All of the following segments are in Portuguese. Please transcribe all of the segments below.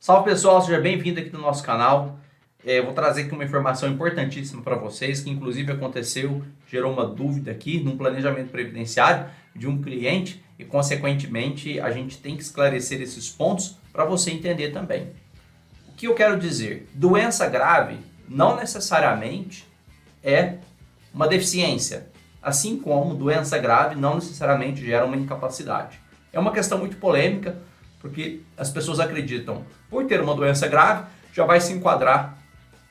Salve pessoal, seja bem-vindo aqui no nosso canal. Eu vou trazer aqui uma informação importantíssima para vocês, que inclusive aconteceu, gerou uma dúvida aqui num planejamento previdenciário de um cliente e consequentemente a gente tem que esclarecer esses pontos para você entender também. O que eu quero dizer? Doença grave não necessariamente é uma deficiência, assim como doença grave não necessariamente gera uma incapacidade. É uma questão muito polêmica, porque as pessoas acreditam, por ter uma doença grave, já vai se enquadrar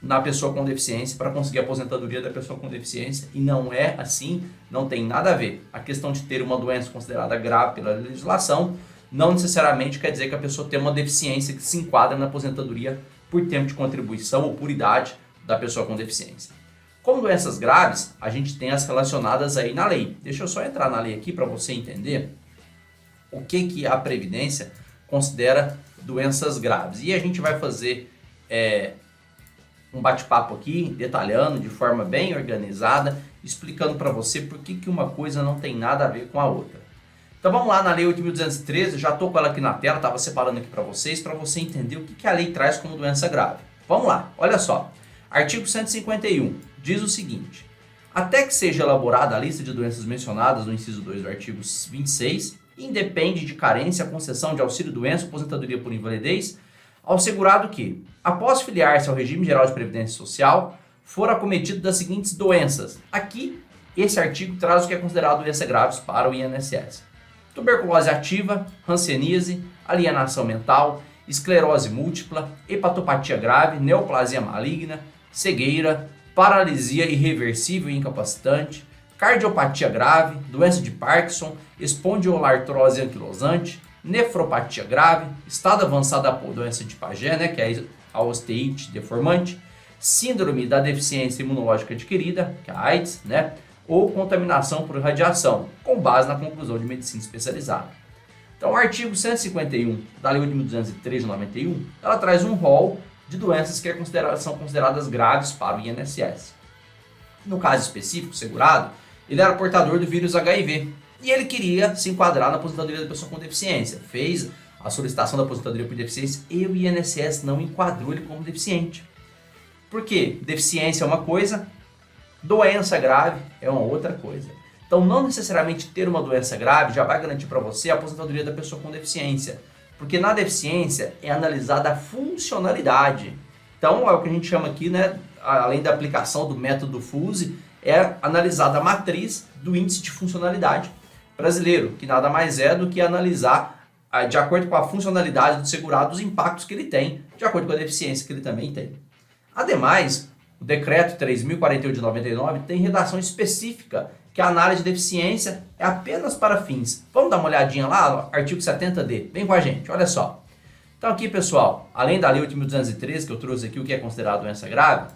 na pessoa com deficiência para conseguir a aposentadoria da pessoa com deficiência, e não é assim, não tem nada a ver. A questão de ter uma doença considerada grave pela legislação não necessariamente quer dizer que a pessoa tem uma deficiência que se enquadra na aposentadoria por tempo de contribuição ou por idade da pessoa com deficiência. Como doenças graves, a gente tem as relacionadas aí na lei. Deixa eu só entrar na lei aqui para você entender o que a Previdência considera doenças graves. E a gente vai fazer um bate-papo aqui, detalhando de forma bem organizada, explicando para você por que uma coisa não tem nada a ver com a outra. Então vamos lá na Lei 8.213, já estou com ela aqui na tela, estava separando aqui para você entender o que a lei traz como doença grave. Vamos lá, olha só. Artigo 151 diz o seguinte: até que seja elaborada a lista de doenças mencionadas no inciso 2 do artigo 26, independe de carência a concessão de auxílio-doença ou aposentadoria por invalidez ao segurado que, após filiar-se ao regime geral de previdência social, for acometido das seguintes doenças. Aqui, esse artigo traz o que é considerado doenças graves para o INSS: tuberculose ativa, hanseníase, alienação mental, esclerose múltipla, hepatopatia grave, neoplasia maligna, cegueira, paralisia irreversível e incapacitante, cardiopatia grave, doença de Parkinson, espondiloartrose anquilosante, nefropatia grave, estado avançado da doença de Paget, que é a osteite deformante, síndrome da deficiência imunológica adquirida, que é a AIDS, ou contaminação por radiação, com base na conclusão de medicina especializada. Então, o artigo 151 da Lei 8.203 de 91, ela traz um rol de doenças que são consideradas graves para o INSS. No caso específico, o segurado, ele era portador do vírus HIV e ele queria se enquadrar na aposentadoria da pessoa com deficiência. Fez a solicitação da aposentadoria por deficiência e o INSS não enquadrou ele como deficiente. Por quê? Deficiência é uma coisa, doença grave é uma outra coisa. Então, não necessariamente ter uma doença grave já vai garantir para você a aposentadoria da pessoa com deficiência, porque na deficiência é analisada a funcionalidade. Então, é o que a gente chama aqui, além da aplicação do método FUSE, é analisada a matriz do índice de funcionalidade brasileiro, que nada mais é do que analisar, de acordo com a funcionalidade do segurado, os impactos que ele tem, de acordo com a deficiência que ele também tem. Ademais, o decreto 3.048 de 99 tem redação específica que a análise de deficiência é apenas para fins. Vamos dar uma olhadinha lá no artigo 70D. Vem com a gente, olha só. Então aqui, pessoal, além da Lei 8.213, que eu trouxe aqui o que é considerado doença grave,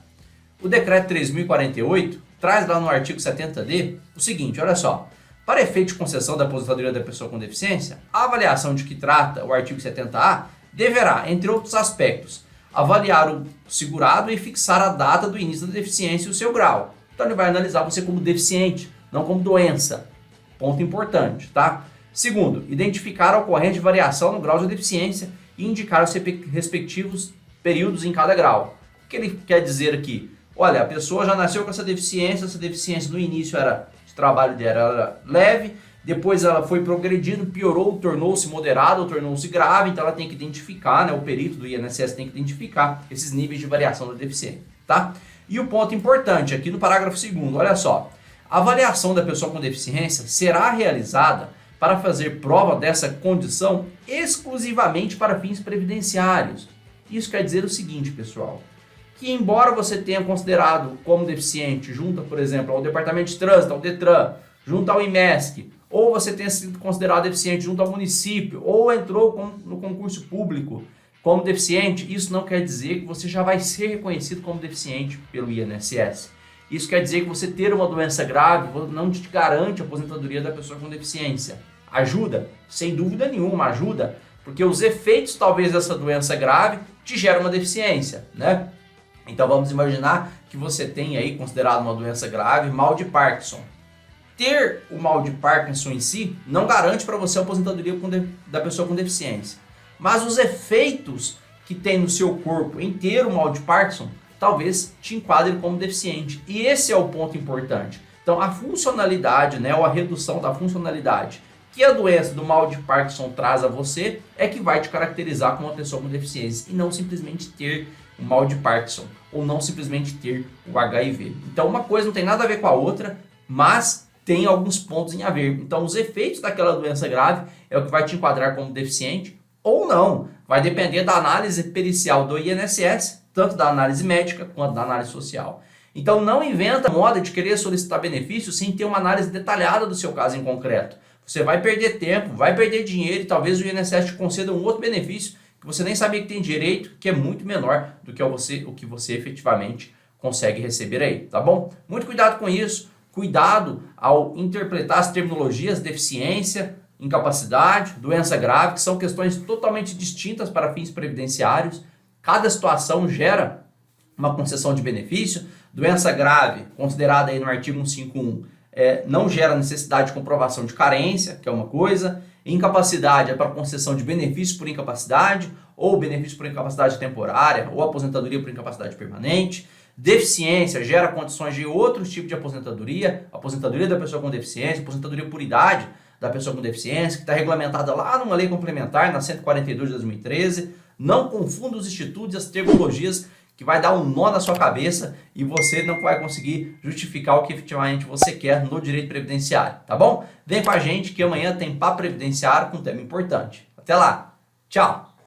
o decreto 3.048 traz lá no artigo 70D o seguinte, olha só. Para efeito de concessão da aposentadoria da pessoa com deficiência, a avaliação de que trata o artigo 70A deverá, entre outros aspectos, avaliar o segurado e fixar a data do início da deficiência e o seu grau. Então ele vai analisar você como deficiente, não como doença. Ponto importante, tá? Segundo, identificar a ocorrência de variação no grau de deficiência e indicar os respectivos períodos em cada grau. O que ele quer dizer aqui? Olha, a pessoa já nasceu com essa deficiência no início de trabalho dela era leve, depois ela foi progredindo, piorou, tornou-se moderada ou tornou-se grave, então ela tem que identificar, o perito do INSS tem que identificar esses níveis de variação da deficiência, tá? E o ponto importante aqui no parágrafo 2º, olha só, a avaliação da pessoa com deficiência será realizada para fazer prova dessa condição exclusivamente para fins previdenciários. Isso quer dizer o seguinte, pessoal, que embora você tenha considerado como deficiente junto, por exemplo, ao Departamento de Trânsito, ao DETRAN, junto ao IMESC, ou você tenha sido considerado deficiente junto ao município, ou entrou no concurso público como deficiente, isso não quer dizer que você já vai ser reconhecido como deficiente pelo INSS. Isso quer dizer que você ter uma doença grave não te garante a aposentadoria da pessoa com deficiência. Ajuda? Sem dúvida nenhuma, ajuda, porque os efeitos talvez dessa doença grave te geram uma deficiência, Então vamos imaginar que você tem aí considerado uma doença grave, mal de Parkinson. Ter o mal de Parkinson em si não garante para você a aposentadoria da pessoa com deficiência. Mas os efeitos que tem no seu corpo inteiro mal de Parkinson, talvez te enquadre como deficiente. E esse é o ponto importante. Então, a funcionalidade, né, ou a redução da funcionalidade que a doença do mal de Parkinson traz a você é que vai te caracterizar como uma pessoa com deficiência e não simplesmente ter o mal de Parkinson ou não simplesmente ter o HIV. Então, uma coisa não tem nada a ver com a outra, mas tem alguns pontos em a ver. Então, os efeitos daquela doença grave é o que vai te enquadrar como deficiente ou não. Vai depender da análise pericial do INSS, tanto da análise médica quanto da análise social. Então, não inventa a moda de querer solicitar benefícios sem ter uma análise detalhada do seu caso em concreto. Você vai perder tempo, vai perder dinheiro e talvez o INSS te conceda um outro benefício que você nem sabia que tem direito, que é muito menor do que o que você efetivamente consegue receber aí, tá bom? Muito cuidado com isso, cuidado ao interpretar as terminologias deficiência, incapacidade, doença grave, que são questões totalmente distintas para fins previdenciários. Cada situação gera uma concessão de benefício. Doença grave, considerada aí no artigo 151, não gera necessidade de comprovação de carência, que é uma coisa. Incapacidade é para concessão de benefício por incapacidade, ou benefício por incapacidade temporária, ou aposentadoria por incapacidade permanente. Deficiência gera condições de outros tipos de aposentadoria da pessoa com deficiência, aposentadoria por idade da pessoa com deficiência, que está regulamentada lá numa lei complementar, na 142 de 2013. Não confunda os institutos e as terminologias, que vai dar um nó na sua cabeça e você não vai conseguir justificar o que efetivamente você quer no direito previdenciário, tá bom? Vem com a gente que amanhã tem Papo Previdenciário com um tema importante. Até lá, tchau!